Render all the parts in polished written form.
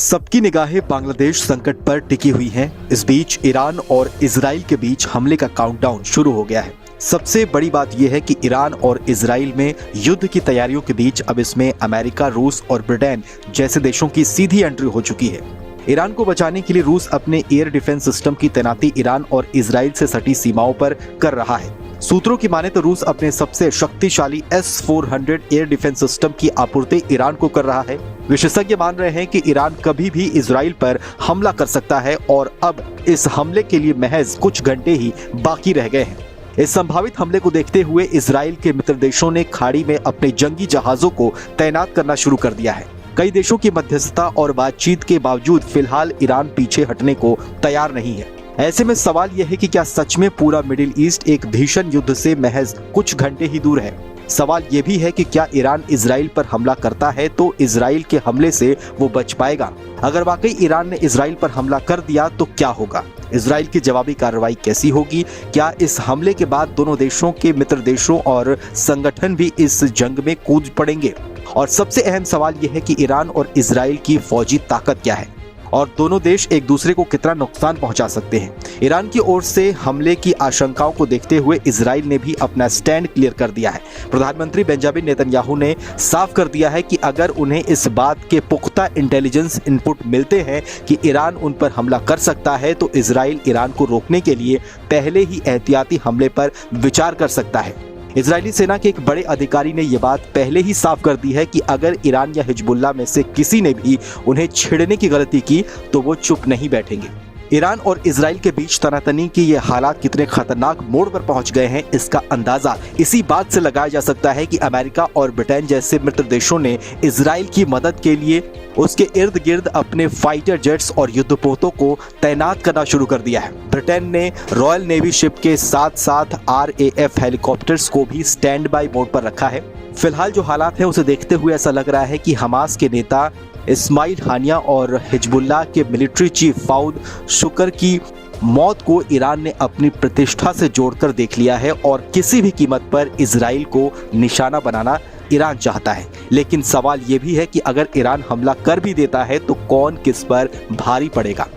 सबकी निगाहें बांग्लादेश संकट पर टिकी हुई हैं। इस बीच ईरान और इजराइल के बीच हमले का काउंटडाउन शुरू हो गया है। सबसे बड़ी बात यह है कि ईरान और इजराइल में युद्ध की तैयारियों के बीच अब इसमें अमेरिका, रूस और ब्रिटेन जैसे देशों की सीधी एंट्री हो चुकी है। ईरान को बचाने के लिए रूस अपने एयर डिफेंस सिस्टम की तैनाती ईरान और इजराइल से सटी सीमाओं पर कर रहा है। सूत्रों की माने तो रूस अपने सबसे शक्तिशाली S-400 एयर डिफेंस सिस्टम की आपूर्ति ईरान को कर रहा है। विशेषज्ञ मान रहे हैं कि ईरान कभी भी इजराइल पर हमला कर सकता है और अब इस हमले के लिए महज कुछ घंटे ही बाकी रह गए हैं। इस संभावित हमले को देखते हुए इजराइल के मित्र देशों ने खाड़ी में अपने जंगी जहाजों को तैनात करना शुरू कर दिया है। कई देशों की मध्यस्थता और बातचीत के बावजूद फिलहाल ईरान पीछे हटने को तैयार नहीं है। ऐसे में सवाल यह है कि क्या सच में पूरा मिडिल ईस्ट एक भीषण युद्ध से महज कुछ घंटे ही दूर है। सवाल यह भी है कि क्या ईरान इजराइल पर हमला करता है तो इजराइल के हमले से वो बच पाएगा। अगर वाकई ईरान ने इजराइल पर हमला कर दिया तो क्या होगा, इजराइल की जवाबी कार्रवाई कैसी होगी, क्या इस हमले के बाद दोनों देशों के मित्र देशों और संगठन भी इस जंग में कूद पड़ेंगे। और सबसे अहम सवाल यह है कि ईरान और इजराइल की फौजी ताकत क्या है और दोनों देश एक दूसरे को कितना नुकसान पहुंचा सकते हैं। ईरान की ओर से हमले की आशंकाओं को देखते हुए इजराइल ने भी अपना स्टैंड क्लियर कर दिया है। प्रधानमंत्री बेंजामिन नेतन्याहू ने साफ कर दिया है कि अगर उन्हें इस बात के पुख्ता इंटेलिजेंस इनपुट मिलते हैं कि ईरान उन पर हमला कर सकता है तो इजराइल ईरान को रोकने के लिए पहले ही एहतियाती हमले पर विचार कर सकता है। इजरायली सेना के एक बड़े अधिकारी ने यह बात पहले ही साफ कर दी है कि अगर ईरान या हिजबुल्लाह में से किसी ने भी उन्हें छेड़ने की गलती की तो वो चुप नहीं बैठेंगे। ईरान और इजराइल के बीच तनातनी के ये हालात कितने खतरनाक मोड़ पर पहुंच गए हैं, इसका अंदाजा इसी बात से लगाया जा सकता है कि अमेरिका और ब्रिटेन जैसे मित्र देशों ने इजराइल की मदद के लिए उसके इर्द गिर्द अपने फाइटर जेट्स और युद्धपोतों को तैनात करना शुरू कर दिया है। ब्रिटेन ने रॉयल नेवी शिप के साथ साथ RAF हेलीकॉप्टर्स को भी स्टैंड बाय मोड पर रखा है। फिलहाल जो हालात है उसे देखते हुए ऐसा लग रहा है कि हमास के नेता इस्माइल हानिया और हिजबुल्लाह के मिलिट्री चीफ फाउद शुक्र की मौत को ईरान ने अपनी प्रतिष्ठा से जोड़कर देख लिया है और किसी भी कीमत पर इजराइल को निशाना बनाना ईरान चाहता है। लेकिन सवाल ये भी है कि अगर ईरान हमला कर भी देता है तो कौन किस पर भारी पड़ेगा।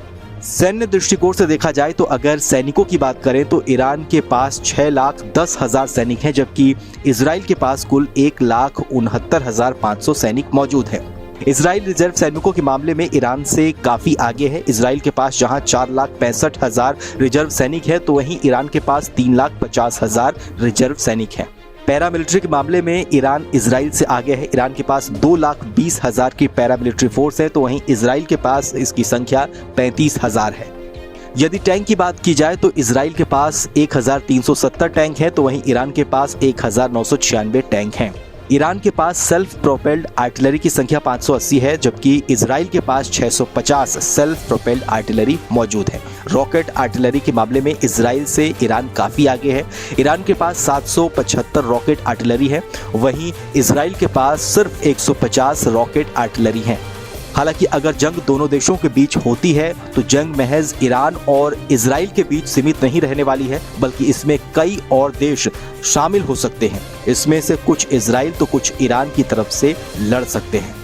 सैन्य दृष्टिकोण से देखा जाए तो अगर सैनिकों की बात करें तो ईरान के पास 6,10,000 सैनिक हैं, जबकि इजराइल के पास कुल 1,69,500 सैनिक मौजूद हैं। इजराइल रिजर्व सैनिकों के मामले में ईरान से काफी आगे है। इजराइल के पास जहां 4,65,000 रिजर्व सैनिक है तो वहीं ईरान के पास 3,50,000 रिजर्व सैनिक हैं। पैरामिलिट्री के मामले में ईरान इजराइल से आगे है। ईरान के पास 2,20,000 की पैरामिलिट्री फोर्स है तो वहीं इजराइल के पास इसकी संख्या 35,000 है। यदि टैंक की बात की जाए तो इजराइल के पास 1,370 टैंक है तो वहीं ईरान के पास 1,996 टैंक हैं। ईरान के पास सेल्फ प्रोपेल्ड आर्टिलरी की संख्या 580 है, जबकि इजराइल के पास 650 सेल्फ प्रोपेल्ड आर्टिलरी मौजूद है। रॉकेट आर्टिलरी के मामले में इजराइल से ईरान काफी आगे है। ईरान के पास 775 रॉकेट आर्टिलरी है, वहीं इजराइल के पास सिर्फ 150 रॉकेट आर्टिलरी है। हालांकि अगर जंग दोनों देशों के बीच होती है तो जंग महज ईरान और इजराइल के बीच सीमित नहीं रहने वाली है, बल्कि इसमें कई और देश शामिल हो सकते हैं। इसमें से कुछ इजराइल तो कुछ ईरान की तरफ से लड़ सकते हैं।